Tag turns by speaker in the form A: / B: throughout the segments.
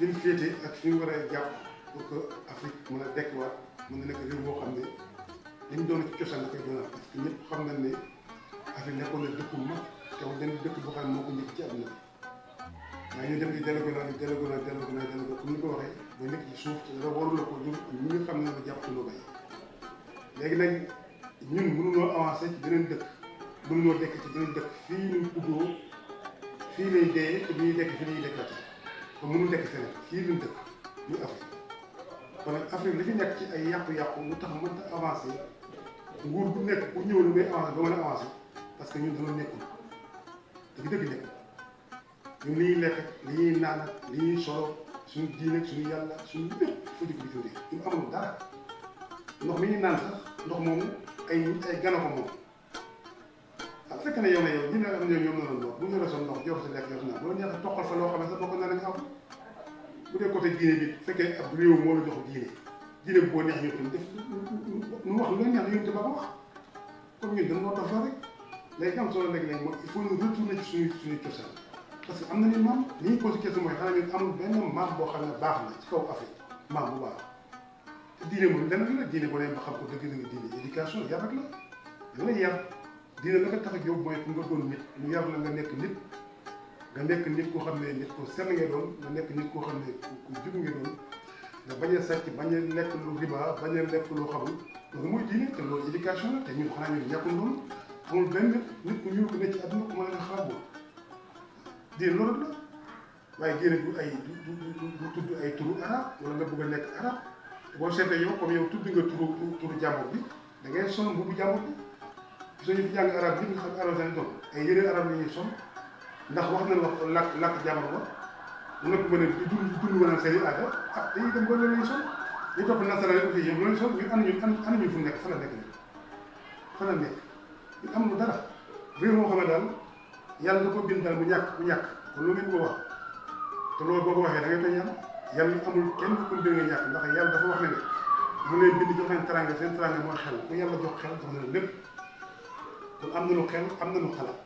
A: fi ñu féete ak fi ñu war a jàpp pour que Afrique mën a dekkiwaat mën na nekk réew boo xam ne li ñu doon ci cosaan la koy doonaat parce que ñëpp xam nañ ne Afrique nekkoon na dëkku mag te wax dëgg dëkk boo xam ne moo ko njëkk ci àdduna bi waaye ñu dem di délégué comme ni ko waxee ba nekk ci suuf te dara warul la ko ñun ñi nga xam ne la jàpp ci loo bay léegi nag ñun mënuñoo avancé ci beneen dëkk mënuñoo dekk ci beneen dëkk fii ñu ubboo fii lay dee te bu ñuy dekk fii la ñuy dekkaate kon mënul dekk feneen fii luñ dëkk muy Afrique kon nag Afrique li fi nekk ci ay yàqu-yàqu lu tax mënta avancé nguur bu nekk bu ñëw lu may avancé ba mën a avancé parce que ñun dañoo nekkul dëgg nekk ñun li ñuy lekk li ñuy naan li ñuy solo suñu diine ak suñu yàlla suñu lépp fa dëkk bi tuuti ñun amul dara ndox mi ñuy naan sax ndox moomu ay gana ko moom waaw fekk na yow dina am ñoom noonu ndox bu ñu resoon ndox jox sa lekk yor naa loolu neex a toqal fa loo xam ne sax bokk naa nga am bu dee côté diine bi fekkee ab réew moo la jox diine boo neex ñu def nu wax lu neex yéen te ba ko wax comme ñun dañoo dox rek léegi am solo léeg-léeg mooy il faut ñu retourner ci suñu cosaan parce que am na ni maam li ñu posé question mooy xanaa ñun amul benn maam boo xam ne baax na ci kaw Afrique maam bu baax te diine moom lenn la diine boo leen ba xam ko dëgg-dëgg diine éducation yar rek la da lay yar diine la ko tax a jóg mooy pour nga doon nit ñu yar la nga nekk nit koo xam ne nit ko sell ngay doon nga nekk nit koo xam ne ku jub ngay doon nga bañ a sàcc bañ a lekk lu riba bañ a lekk loo xamul loolu mooy diine te loolu éducation la te ñun xanaa ñun ñàkkul loolu amul benn nit ku ñuul ko ne ci àdduna ku mën a xalaat boobu diine loolu la waaye diine du tudd ay turu arab wala nga bëgg a nekk arab boo seetee yow comme yow tudd nga turu jàmbur bi da ngay sol mbubu jàmbur bi soo ñu fi jàng arab bi nga xam arab dañuy doon ay yére arab la ñuy sol ndax wax na la làkk jàmbur ba mu nekk mën a di dund wala seen i aada ah dañuy dem ba loolu la ñuy sol ñu topp nasaraan aussi yëpp loolu sol ñun ana ñu fu nekk fa la nekk ñu am lu dara réew moo xam ne daal yàlla da ko bind daal bu ñàkk kon loolu ngeen ko wax te loolu boo ko waxee da ngay koy ñaan yàlla amul kenn ku bind nga ñàkk ndax yàlla dafa wax ne mu leen bind jox leen teranga seen teranga mooy xel ku yàlla jox xel jox na lépp kon am na lu xel am na lu xalaat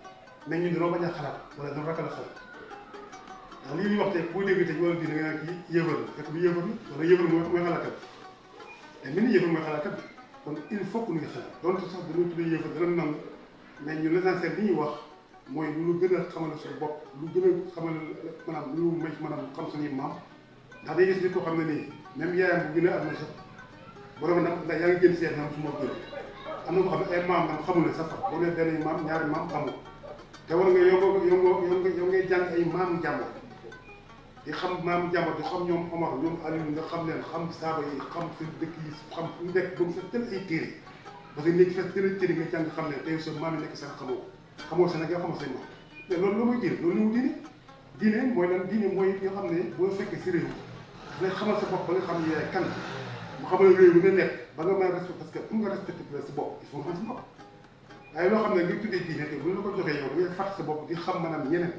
A: mais ñun dañoo bañ a xalaat wala dañoo ragal a xalaat ndax lii ñuy wax tey boo dégg tey wala di da nga naan kii yëfar la fekk bu yëfar la wala yëfar mooy xalaatkat te mel ni yëfar mooy xalaatkat kon il faut que ñu xalaat donte sax dañoo tuddee yëfar dana nangu mais ñun l'essentiel li ñuy wax mooy lu gën a xamal suñu bopp lu gën a xamal maanaam lu may maanaam xam suñuy maam ndax day gis nit koo xam ne nii même yaayam bu gën a aduna sax borom nag ndax yaa ngi gën seet nam su ma gën am na ko xam ne ay maam nag xamul ne sax boo nee benn maam ñaari maam xamul te war nga yow ngay jàng ay maamu jàmbur di xam maamu jàmbur di xam ñoom Omar ñoom Aliou nga xam leen xam saaba yi xam seen dëkk yi xam fu nekk ba mu sax tël ay téere parce que léegi fekk tël téere nga jàng xam leen tey sa maam yi nekk sax xamoo Sénégal xamoo seen maam mais loolu mooy diine loolu ñu diine mooy lan diine mooy nga xam ne boo fekkee si réew dina xamal sa bopp ba nga xam ne yaay kan mu xamal réew mi nga nekk ba nga mën a respecté parce que pour nga respecté sa bopp il faut nga xam sa bopp waaye loo xam ne li tuddee diine te bu ñu la ko joxee yow da ngay fàtt sa bopp di xam maanaam ñeneen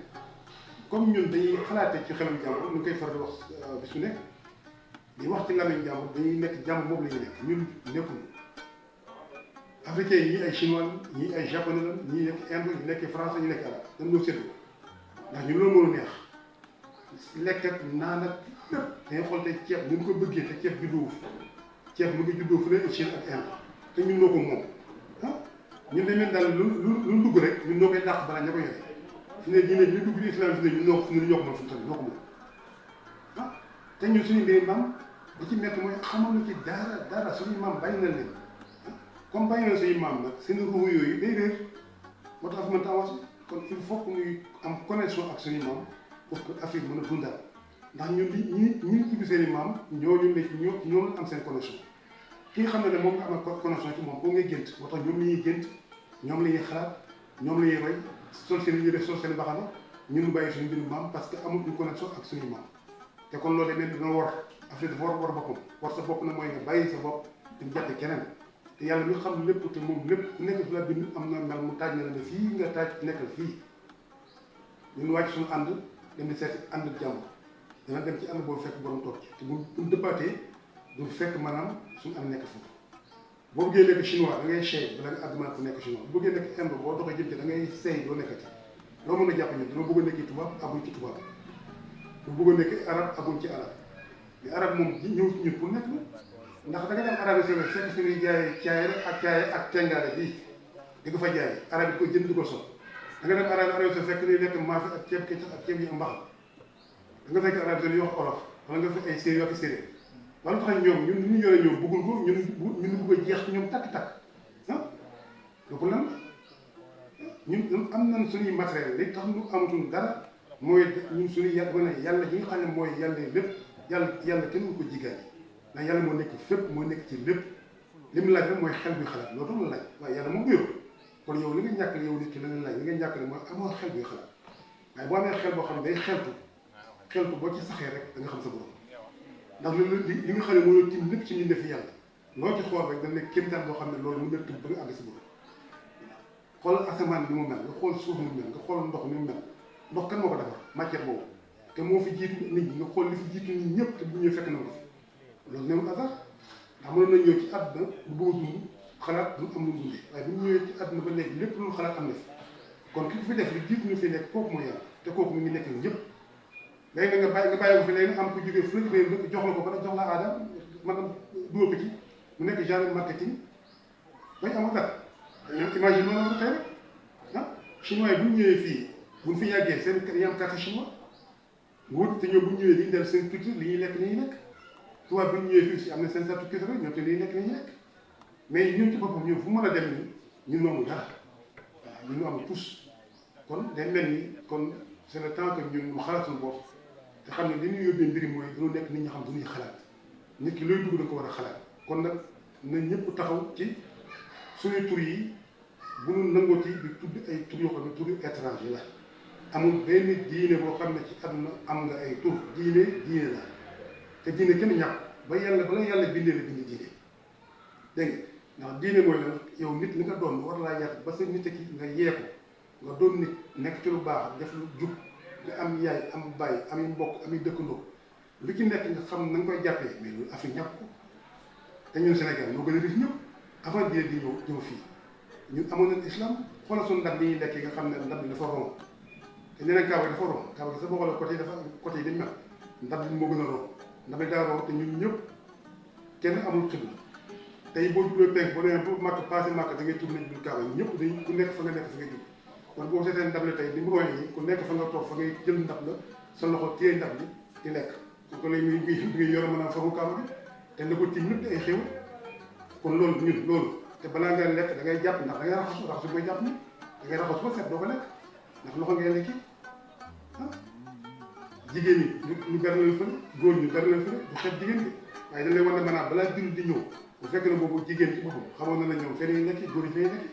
A: comme ñun dañuy xalaatee ci xelam jàmbur ñu koy faral di wax bis su nekk di wax ci lamiñ jàmbur dañuy nekk jàmbur boobu la ñuy nekk ñun nekkul africain yi ay chinois ñii ay japonais la ñii nekk Inde ñu nekk français ñu nekk arabe dañ doo séddu ndax ñun loolu moo neex lekk ak naan ak lépp dañuy xool tey ceeb ni mu ko bëggee te ceeb juddoo fi ceeb mu ngi juddoo fu ne Chine ak Inde te ñun noo ko moom ah ñun dañ leen daal lu dugg rek ñun noo koy dàq balaa ña ko yore fi ne diine ñu dugg di islam fi ne ñun ñoo ko moom suñu tamit ñoo ko moom ah te ñun suñu mbiri maam li ci métti mooy xamoon ci dara suñu maam bàyyi na leen comme bàyyi na suñu maam nag seen ruuxu yooyu day réer moo tax mënta avancé kon il faut que ñuy am connexion ak suñu maam pour que Afrique mën a dundal ndax ñun ñi tudd seen i maam ñooñu ne ñoo am seen connexion ki nga xam ne moom nga am connexion ci moom boo ngay gént moo tax ñoom la ñuy gént ñoom la ñuy xalaat ñoom la ñuy roy sol seen yére sol seen baxana ñun bàyyi suñu mbiru maam parce que amul une connexion ak suñu maam te kon loolu demee dina war Afrique dafa war boppam war sa bopp na mooy nga bàyyi sa bopp di jàppe keneen te yàlla mi xam lépp te moom lépp ku nekk fi la bind am na mel mu taaj na la ne fii nga taaj nekkal fii ñun wàcc suñu ànd dem di seeti ànd jàmm dana dem ci ànd boobu fekk borom toog ci te bu dëppaatee du fekk maanaam suñu ànd nekk foofu boo bëggee nekk chinois da ngay seey bala nga àgg mën a nekk chinois bu bëggee nekk Inde boo doxee jëm ci da ngay seey doo nekkati loo mën a jàpp ñun dama bëgg a nekk tubaab amuñ ci tubaab bu bëgg a nekk arab agul ci arab mais arab moom ñëw ci ñun pour nekk la ndax da nga dem Arabie Saoudite fekk fi ñuy jaay caay ak tengaade bii di ko fa jaay arab yi ko jënd di ko sol da nga dem Arabie Saoudite fekk ñuy lekk maafe ak ceeb keccax ak ceeb yi mbaxal da nga fekk Arabie Saoudite yoo wax olof wala nga fekk ay séeréer ak séeréer wala tax ñoom ñun ñu yore ñoom bëggul ko ñun bëgg a jeex ci ñoom takk-takk ah loolu lan ñun am nañ suñuy matériel li tax ñu amatul dara mooy ñun suñuy yàlla ji nga xam ne mooy yàlla lépp yàlla kenn ko jigéen ndax yàlla moo nekk fépp moo nekk ci lépp li mu laaj rek mooy xel bi xalaat loolu la laaj waaye yàlla moom yow kon yow li nga ñàkk yow nit ki la nga laaj li nga ñàkk mooy amoo xel bi xalaat waaye boo amee xel boo xam ne day xeltu boo ci saxee rek da nga xam sa borom ndax li nga xam ne moo tiim lépp ci ñu def yàlla loo ci xool rek dañ ne kéemtaan boo xam ne loolu mën na tëb ba nga àgg sa borom xool asamaan bi mu mel nga xool suuf mu mel nga xool ndox mi mu mel ndox kan moo ko defar matière boobu te moo fi jiitu nit ñi nga xool li fi jiitu nit ñëpp te bu ñëwee fekk na ko fi loolu newul hasard ndax mënoon nañ ñëw ci àdduna bu bëgg a dund xalaat du am lu dundee waaye bu ñu ñëwee ci àdduna ba léegi lépp lu xalaat am na fi kon ki ko fi def li jiitu ñu fi nekk kooku mooy yàlla te kooku mu ngi nekk ñëpp léegi nag nga bàyyi ko fi léegi am ko jógee fu la jox la ko ba jox la aadam maanaam dugal ko ci mu nekk genre marketing bañ amul dara ñoom imagine noonu la tey rek ah chinois yi bu ñu ñëwee fii bu ñu fi yàggee seen yam carte chinois wut te ñoom bu ñu ñëwee dañuy def seen culture li ñuy lekk ni ñuy lekk tubaab bu ñu ñëwee fii aussi am na seen sartu culture ñoom te li ñuy lekk ni ñuy lekk mais ñun ci boppam ñoom fu mën a dem ni ñun noonu dara waaw ñun ñu amul tous kon day mel ni kon c'est le temps que ñun ñu xalaat suñu bopp te xam ne li ñuy yóbbee mbiri mooy dañoo nekk nit ñi xam duñuy xalaat nit ki looy dugg da ko war a xalaat kon nag na ñëpp taxaw ci suñu tur yi bu ñu nangooti di tudd ay tur yoo xam ne tur étranger la amul benn diine boo xam ne ci àdduna am nga ay tur diine la te diine kenn ñàkk ba yàlla bala yàlla bindee la bind diine dégg nga ndax diine mooy lan yow nit li nga doon war laa yar ba sa nit ki nga yeeku nga doon nit nekk ci lu baax def lu jub nga am yaay am bàyyi am mbokk am dëkkandoo lu ci nekk nga xam na nga koy jàppee mais loolu Afrique ñàkk ko te ñun Sénégal ñoo gën a riche ñëpp avant diine di ñëw fii ñun amoon nañ islam xoolal suñu ndab li ñuy lekk nga xam ne ndab li dafa ron te ñeneen kaaba dafa ron kaaba gi sa boo xoolee côté yi dafa côté yi dañ mel ndab li moo gën a ron ndab li daa ron te ñun ñëpp kenn amul xibla tey boo jublee penk boo nee ba màkk passé màkk da ngay jub nañ jul kaaba ñëpp dañ ku nekk fa nga nekk fa ngay jub kon boo seetee ndab li tey li mu roñ yi ku nekk fa nga toog fa ngay jël ndab la sa loxo téye ndab li di lekk su ko lay muy ngi yore mën a faru kaaba bi te na ko tiim lépp di ay xéw kon loolu ñun loolu te balaa ngay lekk da ngay jàpp ndax da ngay raxasu booy jàpp ni da ngay raxasu ba set doo ko lekk ndax loxo ngay lekki ah jigéen ñi ñu ber leen fële góor ñu ber leen fële du xeeb jigéen bi waaye dañ lay wan ne maanaam balaa jullit di ñëw bu fekk na boobu jigéen ci boppam xamoon na la ñoom fenn yi nekki góor yi fay nekki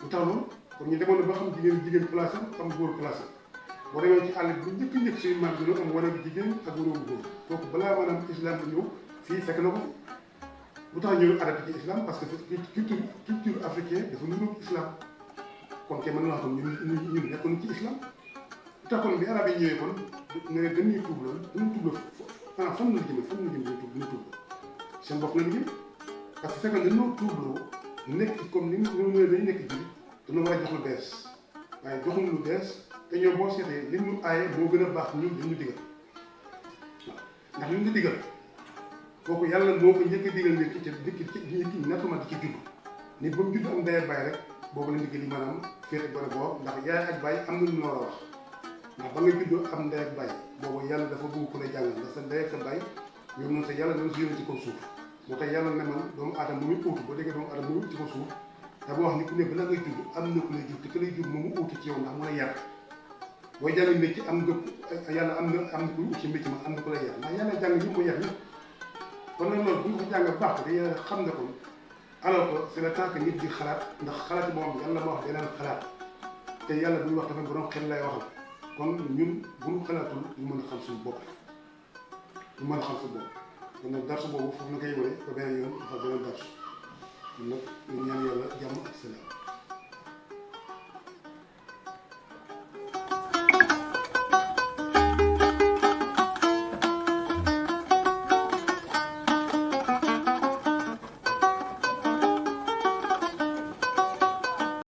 A: lu tax loolu kon ñu demoon na ba xam jigéen place am xam góor place am boo demee ci àll bi bu njëkk suñu maam bi am wane jigéen ak wóoroobu góor kooku balaa maanaam islam bi ñëw fii fekk na ko lu tax ñu adapté ci islam parce que culture africaine dafa nuróog islam kon kay mën na wax tam ñun nekkoon ci islam lu tax kon bi arab yi ñëwee kon nga ne dañuy tuub la dañuy tuub la fan la jëmee ñu tuub seen bopp lañu jëm parce que fekk na dañoo tuubloo nekk comme ni ñu dañu nekk ji dañoo war a jox lu bees waaye joxuñu lu bees te ñoom boo seetee li ñu aaye moo gën a baax ñun li ñu digal waaw ndax li ñu digal kooku yàlla moo ko njëkk a digal nit ki te nit ki naturellement di ci judd nit ba mu judd am ndey ak baay rek boobu la ndigal yi maanaam féete boole boor ndax yaay ak baay am na lu war a wax ndax ba nga juddoo am ndey ak baay boobu yàlla dafa bëgg ku la jàngal ndax sa ndey ak sa baay ñoom noonu sa yàlla noonu si yónni ci kaw suuf moo tax yàlla ne man doomu aadama bu muy uutu boo déggee doomu aadama bu muy ci kaw suuf dafa wax ni ku ne balaa ngay judd am na ku lay jur te ku lay jur moom mu uutu ci yow ndax mu la yar booy jàng métier am nga yàlla am na ku ci métier ma am na ku la yar ndax yàlla jàng ñëpp mooy yar ñëpp kon nag loolu bu ñu ko jàng baax te yàlla xam ne ko alors que c'est le temps que nit di xalaat ndax xalaati moom yàlla ma wax deneen xalaat te yàlla buy wax dafa borom xel lay waxal kon ñun bu ñu xalaatul ñu mën a xam suñu bopp ñu mën a xam suñu bopp kon nag darsu boobu foofu na koy yëwee ba beneen yoon